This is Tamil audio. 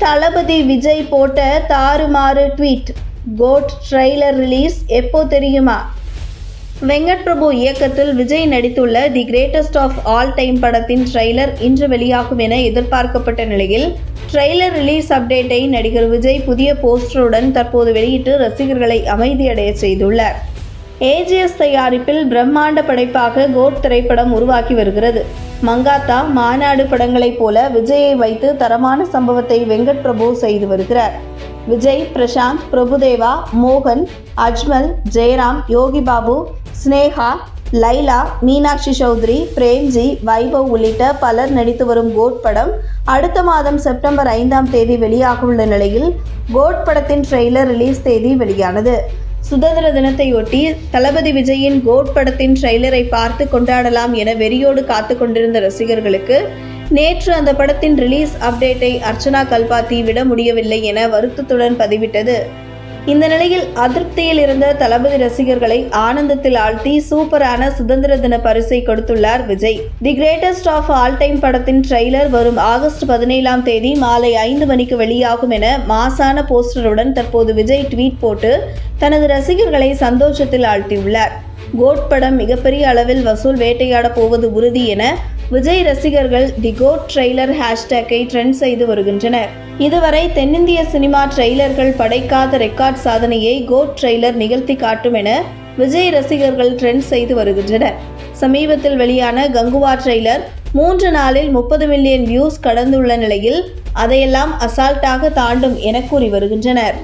தளபதி விஜய் போட்ட தாறுமாறு ட்வீட். கோட் ட்ரெய்லர் ரிலீஸ் எப்போ தெரியுமா? வெங்கட் பிரபு இயக்கத்தில் விஜய் நடித்துள்ள the greatest of all time படத்தின் ட்ரெய்லர் இன்று வெளியாகும் என எதிர்பார்க்கப்பட்ட நிலையில் ட்ரெய்லர் ரிலீஸ் அப்டேட்டை நடிகர் விஜய் புதிய போஸ்டருடன் தற்போது வெளியிட்டு ரசிகர்களை அமைதியடைய செய்துள்ளார். ஏஜிஎஸ் தயாரிப்பில் பிரம்மாண்ட படைப்பாக கோட் திரைப்படம் உருவாக்கி வருகிறது. மங்காத்தா, மாநாடு படங்களைப் போல விஜயை வைத்து தரமான சம்பவத்தை வெங்கட் பிரபு செய்து வருகிறார். விஜய், பிரசாந்த், பிரபுதேவா, மோகன், அஜ்மல், ஜெயராம், யோகி பாபு, ஸ்னேகா, லைலா, மீனாட்சி சௌத்ரி, பிரேம்ஜி, வைபவ் உள்ளிட்ட பலர் நடித்து வரும் கோட் படம் அடுத்த மாதம் செப்டம்பர் 5ஆம் தேதி வெளியாக உள்ள நிலையில் கோட் படத்தின் ட்ரெய்லர் ரிலீஸ் தேதி வெளியானது. சுதந்திர தினத்தையொட்டி தளபதி விஜயின் கோட் படத்தின் ட்ரெய்லரை பார்த்து கொண்டாடலாம் என வெறியோடு காத்து கொண்டிருந்த ரசிகர்களுக்கு நேற்று அந்த படத்தின் ரிலீஸ் அப்டேட்டை அர்ச்சனா கல்பாத்தி விட முடியவில்லை என வருத்தத்துடன் பதிவிட்டது. இந்த நிலையில் அதிருப்தியில் இருந்த தளபதி ரசிகர்களை ஆனந்தத்தில் ஆழ்த்தி சூப்பரான சுதந்திர தின பரிசை கொடுத்துள்ளார் Vijay. The greatest of all time படத்தின் ட்ரெய்லர் வரும் ஆகஸ்ட் 17ஆம் தேதி மாலை 5 மணிக்கு வெளியாகும் என மாசான போஸ்டருடன் தற்போது விஜய் ட்வீட் போட்டு தனது ரசிகர்களை சந்தோஷத்தில் ஆழ்த்தியுள்ளார். கோட் படம் மிகப்பெரிய அளவில் வசூல் வேட்டையாட போவது உறுதி என விஜய் ரசிகர்கள் தி கோட் ட்ரெய்லர் ஹேஷ்டேக்கை ட்ரெண்ட் செய்து வருகின்றனர். இதுவரை தென்னிந்திய சினிமா ட்ரெய்லர்கள் படைக்காத ரெக்கார்ட் சாதனையை கோட் ட்ரெய்லர் நிகழ்த்தி காட்டும் என விஜய் ரசிகர்கள் ட்ரெண்ட் செய்து வருகின்றனர். சமீபத்தில் வெளியான கங்குவா ட்ரெய்லர் 3 நாளில் 30 மில்லியன் வியூஸ் கடந்துள்ள நிலையில் அதையெல்லாம் அசால்ட்டாக தாண்டும் என கூறி வருகின்றனர்.